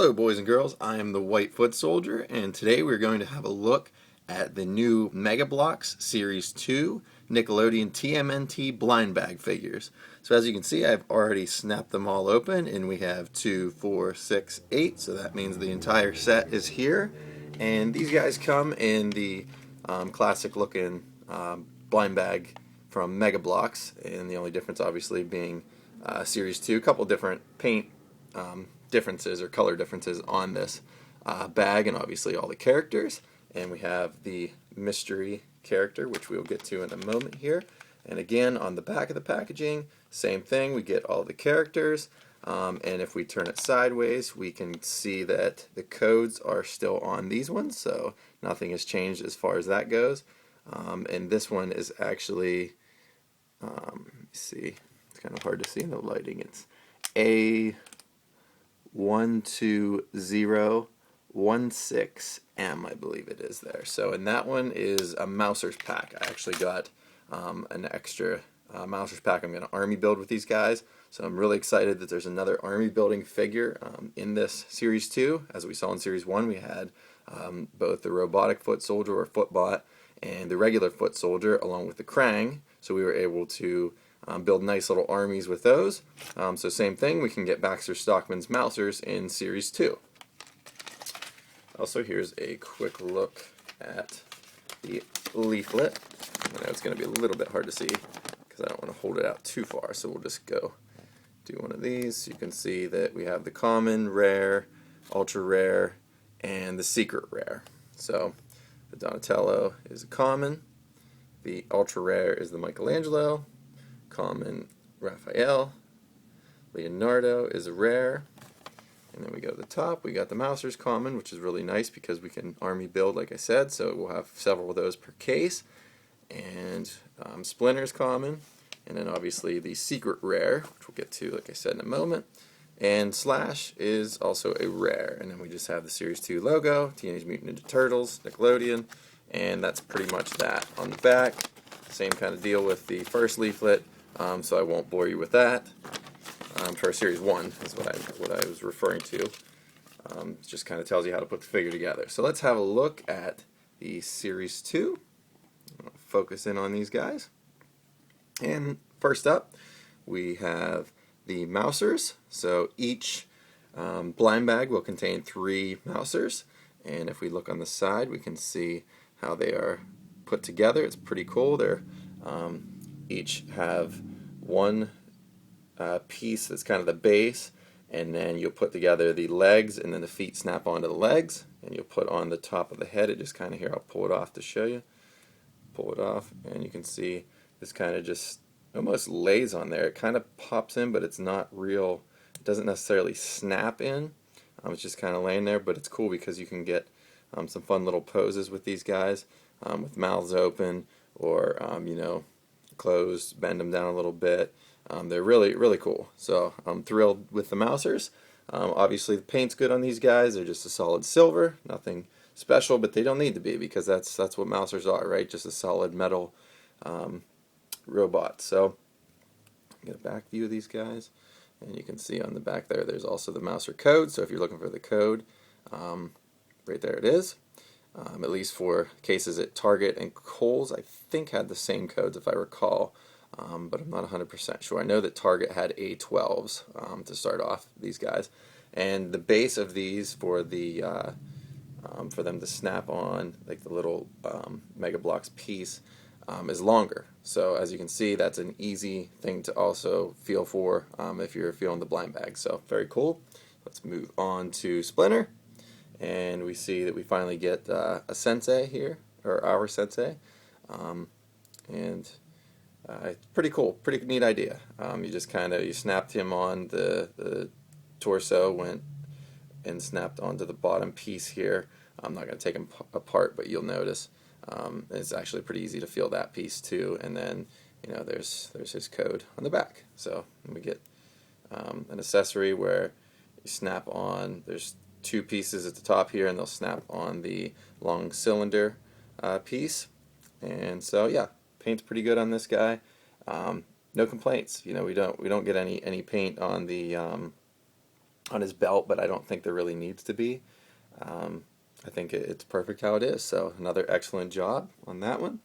Hello boys and girls, I am the White Foot Soldier, and today we're going to have a look at the new Mega Bloks Series 2 Nickelodeon TMNT blind bag figures. So as you can see, I've already snapped them all open, and we have 2, 4, 6, 8, so that means the entire set is here. And these guys come in the classic looking blind bag from Mega Bloks, and the only difference obviously being Series 2, a couple different paint differences or color differences on this bag, and obviously all the characters. And we have the mystery character, which we'll get to in a moment here. And again, on the back of the packaging, same thing, we get all the characters. And if we turn it sideways, we can see that the codes are still on these ones, so nothing has changed as far as that goes. And this one is actually, let me see, it's kind of hard to see in the lighting. It's A12016M, I believe it is there. So, and that one is a Mousers pack. I actually got an extra Mousers pack. I'm going to army build with these guys. So I'm really excited that there's another army building figure in this Series 2. As we saw in Series 1, we had both the robotic foot soldier or footbot and the regular foot soldier along with the Krang. So we were able to build nice little armies with those. So same thing, we can get Baxter Stockman's Mousers in Series 2. Also, here's a quick look at the leaflet. I know it's going to be a little bit hard to see because I don't want to hold it out too far, so we'll just go do one of these. You can see that we have the common, rare, ultra rare, and the secret rare. So the Donatello is a common, the ultra rare is the Michelangelo, common Raphael, Leonardo is a rare, and then we go to the top, we got the Mousers common, which is really nice because we can army build, like I said, so we'll have several of those per case, and Splinter's common, and then obviously the secret rare, which we'll get to, like I said, in a moment, and Slash is also a rare, and then we just have the Series 2 logo, Teenage Mutant Ninja Turtles, Nickelodeon, and that's pretty much that. On the back, same kind of deal with the first leaflet, so I won't bore you with that. For Series 1 is what I was referring to. It just kind of tells you how to put the figure together. So let's have a look at the Series 2. I'll focus in on these guys. And first up, we have the Mousers. So each blind bag will contain 3 Mousers. And if we look on the side, we can see how they are put together. It's pretty cool. They're each have one piece that's kind of the base, and then you'll put together the legs, and then the feet snap onto the legs, and you'll put on the top of the head. It just kind of, here, I'll pull it off to show you. Pull it off, and you can see this kind of just almost lays on there. It kind of pops in, but it's not real. It doesn't necessarily snap in. It's just kind of laying there, but it's cool because you can get some fun little poses with these guys, with mouths open or you know, closed, bend them down a little bit. They're really, really cool. So I'm thrilled with the Mousers. Obviously the paint's good on these guys. They're just a solid silver, nothing special, but they don't need to be because that's what Mousers are, right? Just a solid metal robot. So get a back view of these guys, and you can see on the back there there's also the Mouser code. So if you're looking for the code, right there it is. At least for cases at Target and Kohl's, I think had the same codes if I recall. But I'm not 100% sure. I know that Target had A12s to start off, these guys, and the base of these for the for them to snap on, like the little Mega Bloks piece, is longer. So as you can see, that's an easy thing to also feel for if you're feeling the blind bag. So very cool. Let's move on to Splinter, and we see that we finally get a sensei here, or our sensei, and it's pretty cool, pretty neat idea. You just kind of, you snapped him on the torso, went and snapped onto the bottom piece here. I'm not going to take him apart, but you'll notice it's actually pretty easy to feel that piece too. And then, you know, there's his code on the back. So we get an accessory where you snap on, there's 2 pieces at the top here, and they'll snap on the long cylinder piece. And so yeah, paint's pretty good on this guy. No complaints. You know, we don't get any paint on the on his belt, but I don't think there really needs to be. I think it's perfect how it is. So another excellent job on that one.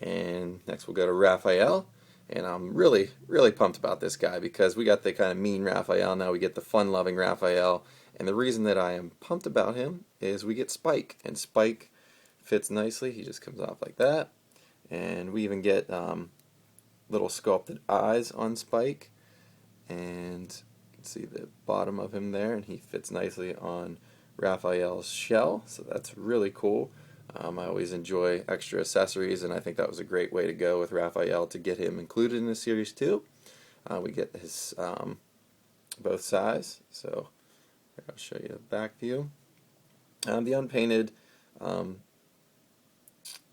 And next we'll go to Raphael. And I'm really, really pumped about this guy because we got the kind of mean Raphael, now we get the fun-loving Raphael. And the reason that I am pumped about him is we get Spike. And Spike fits nicely. He just comes off like that. And we even get little sculpted eyes on Spike. And you can see the bottom of him there. And he fits nicely on Raphael's shell. So that's really cool. I always enjoy extra accessories, and I think that was a great way to go with Raphael to get him included in the series too. We get his both sides, so here, I'll show you the back view. The unpainted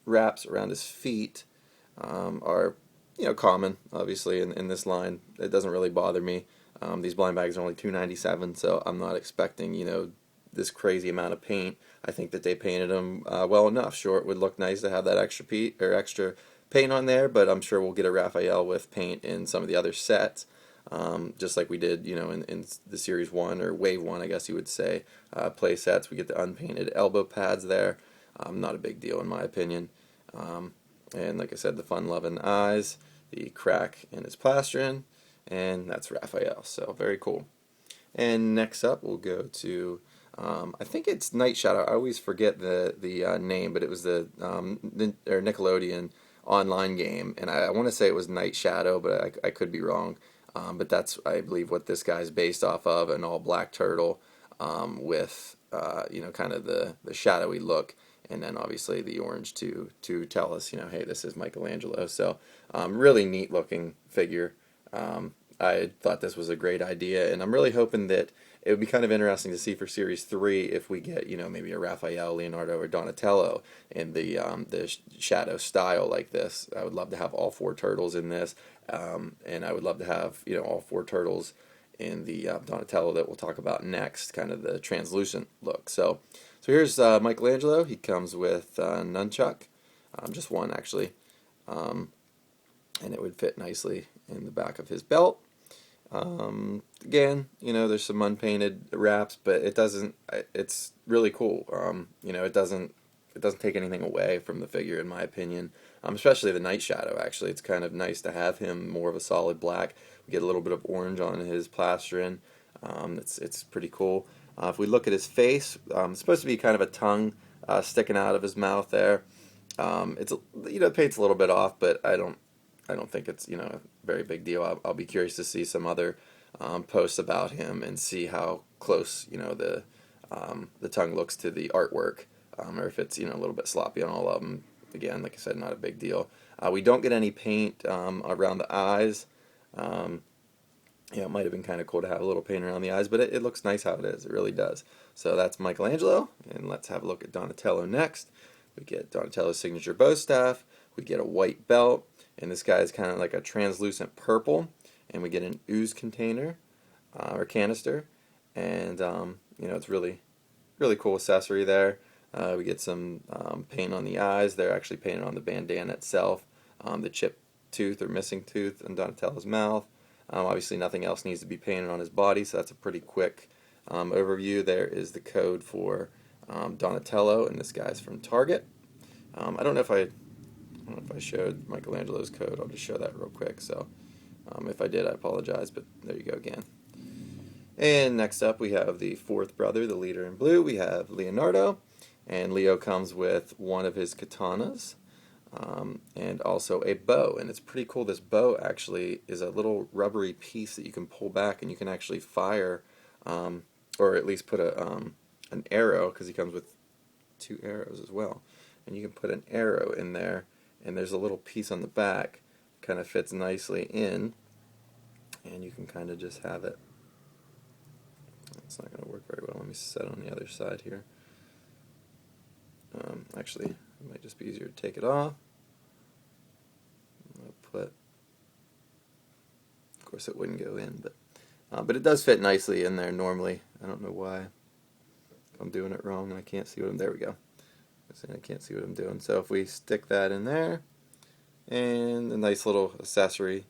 wraps around his feet are common, obviously, in this line. It doesn't really bother me. These blind bags are only $2.97, so I'm not expecting this crazy amount of paint. I think that they painted them well enough. Sure, it would look nice to have that extra paint on there, but I'm sure we'll get a Raphael with paint in some of the other sets, just like we did, in the Series 1 or Wave 1, I guess you would say, play sets. We get the unpainted elbow pads there. Not a big deal in my opinion. And like I said, the fun-loving eyes, the crack in his plastron, and that's Raphael. So very cool. And next up, we'll go to I think it's Night Shadow. I always forget the name, but it was the Nickelodeon online game, and I want to say it was Night Shadow, but I could be wrong. But that's, I believe, what this guy's based off of, an all-black turtle with kind of the shadowy look, and then obviously the orange to tell us, hey, this is Michelangelo. So really neat looking figure. I thought this was a great idea, and I'm really hoping that it would be kind of interesting to see for Series 3 if we get, maybe a Raphael, Leonardo, or Donatello in the shadow style like this. I would love to have all 4 turtles in this, and I would love to have, all 4 turtles in the Donatello that we'll talk about next, kind of the translucent look. So here's Michelangelo. He comes with nunchuck, just one actually, and it would fit nicely in the back of his belt. Again, there's some unpainted wraps, but it's really cool. It doesn't take anything away from the figure, in my opinion. Especially the Night Shadow, actually. It's kind of nice to have him more of a solid black. We get a little bit of orange on his plastron. It's pretty cool. If we look at his face, it's supposed to be kind of a tongue sticking out of his mouth there. It's the paint's a little bit off, but I don't think it's a very big deal. I'll be curious to see some other posts about him and see how close the tongue looks to the artwork, or if it's a little bit sloppy on all of them. Again, like I said, not a big deal. We don't get any paint around the eyes. It might have been kind of cool to have a little paint around the eyes, but it looks nice how it is. It really does. So that's Michelangelo, and let's have a look at Donatello next. We get Donatello's signature bow staff. We get a white belt. And this guy is kind of like a translucent purple, and we get an ooze container or canister, and it's really, really cool accessory there. We get some paint on the eyes. They're actually painted on the bandana itself. The chipped tooth or missing tooth in Donatello's mouth. Obviously, nothing else needs to be painted on his body, so that's a pretty quick overview. There is the code for Donatello, and this guy's from Target. I don't know if I showed Michelangelo's code. I'll just show that real quick. So if I did, I apologize, but there you go again. And next up, we have the 4th brother, the leader in blue. We have Leonardo, and Leo comes with one of his katanas and also a bow. And it's pretty cool. This bow actually is a little rubbery piece that you can pull back, and you can actually fire, or at least put an arrow, because he comes with 2 arrows as well. And you can put an arrow in there, and there's a little piece on the back, kind of fits nicely in, and you can kind of just have it. It's not going to work very well. Let me set it on the other side here. Actually, it might just be easier to take it off. Of course it wouldn't go in, but it does fit nicely in there normally. I don't know why. If I'm doing it wrong and I can't see there we go. I can't see what I'm doing. So if we stick that in there, and a nice little accessory,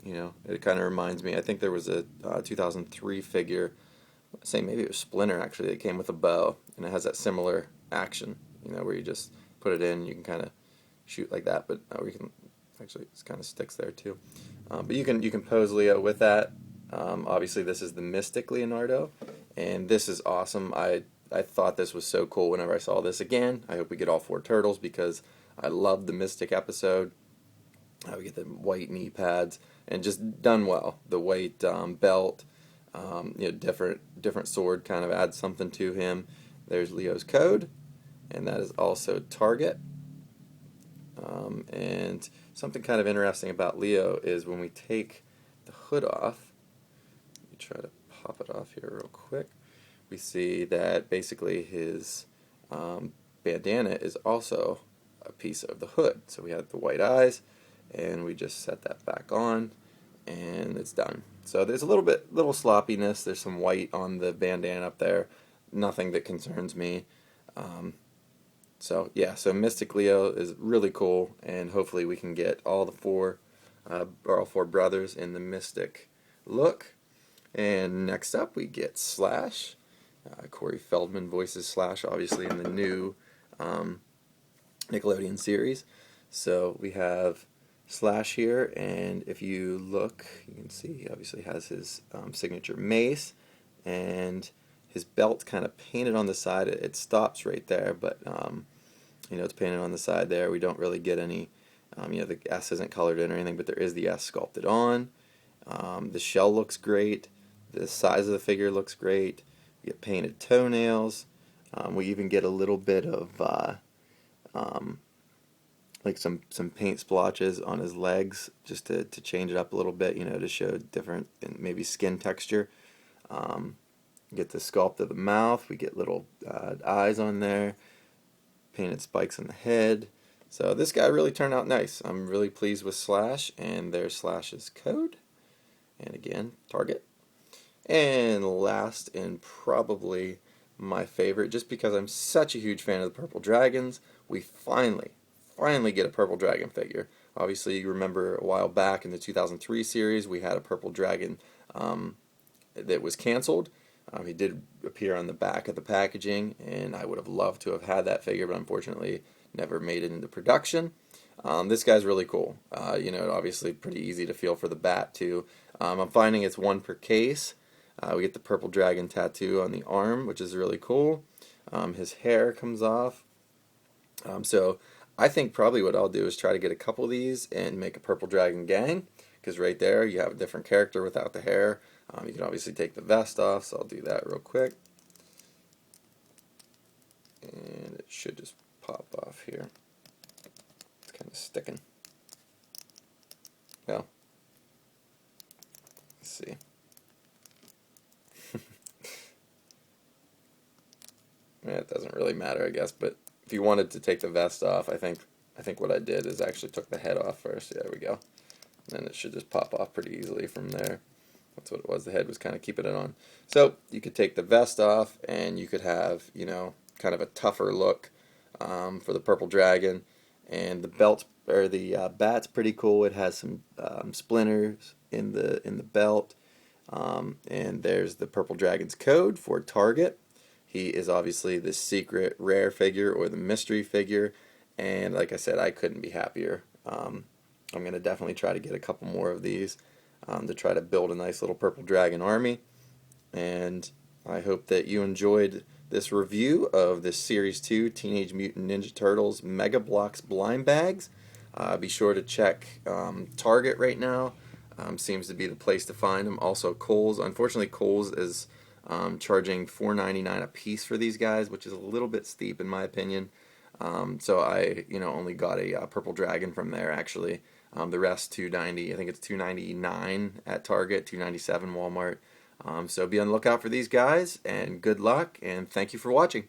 You know, it kind of reminds me. I think there was a 2003 figure, say maybe it was Splinter actually, that came with a bow, and it has that similar action. You know, where you just put it in, you can kind of shoot like that, but we can actually it kind of sticks there too. But you can pose Leo with that. Obviously, this is the Mystic Leonardo, and this is awesome. I thought this was so cool whenever I saw this again. I hope we get all 4 turtles because I love the Mystic episode. We get the white knee pads and just done well. The white belt, different sword kind of adds something to him. There's Leo's code, and that is also target. And something kind of interesting about Leo is when we take the hood off, let me try to pop it off here real quick, we see that basically his bandana is also a piece of the hood. So we have the white eyes, and we just set that back on, and it's done. So there's a little sloppiness. There's some white on the bandana up there. Nothing that concerns me. So yeah, so Mystic Leo is really cool, and hopefully we can get all 4 brothers in the Mystic look. And next up we get Slash. Corey Feldman voices Slash, obviously in the new Nickelodeon series. So we have Slash here, and if you look, you can see he obviously has his signature mace, and his belt kind of painted on the side. It stops right there, but it's painted on the side there. We don't really get any, the S isn't colored in or anything, but there is the S sculpted on. The shell looks great. The size of the figure looks great. We get painted toenails. We even get a little bit of like some paint splotches on his legs just to change it up a little bit, to show different maybe skin texture. Get the sculpt of the mouth. We get little eyes on there. Painted spikes on the head. So this guy really turned out nice. I'm really pleased with Slash, and there's Slash's code. And again, target. And last, and probably my favorite, just because I'm such a huge fan of the Purple Dragons, we finally get a Purple Dragon figure. Obviously, you remember a while back in the 2003 series, we had a Purple Dragon that was canceled. He did appear on the back of the packaging, and I would have loved to have had that figure, but unfortunately never made it into production. This guy's really cool. Obviously pretty easy to feel for the bat too. I'm finding it's 1 per case. We get the Purple Dragon tattoo on the arm, which is really cool. His hair comes off. So I think probably what I'll do is try to get a couple of these and make a Purple Dragon gang, because right there you have a different character without the hair. You can obviously take the vest off, so I'll do that real quick. And it should just pop off here. It's kind of sticking. Well, let's see. It doesn't really matter, I guess, but if you wanted to take the vest off, I think what I did is actually took the head off first. Yeah, there we go. And then it should just pop off pretty easily from there. That's what it was. The head was kind of keeping it on. So you could take the vest off, and you could have, kind of a tougher look for the Purple Dragon. And the belt, or the bat's pretty cool. It has some splinters in the belt. And there's the Purple Dragon's code for target. He is obviously the secret rare figure, or the mystery figure. And like I said, I couldn't be happier. I'm going to definitely try to get a couple more of these to try to build a nice little Purple Dragon army. And I hope that you enjoyed this review of this Series 2 Teenage Mutant Ninja Turtles Mega Bloks blind bags. Be sure to check Target right now. Seems to be the place to find them. Also Kohl's. Unfortunately, Kohl's is charging $4.99 a piece for these guys, which is a little bit steep in my opinion. So I, only got a Purple Dragon from there actually. The rest $2.90. I think it's $2.99 at Target, $2.97 Walmart. So be on the lookout for these guys, and good luck, and thank you for watching.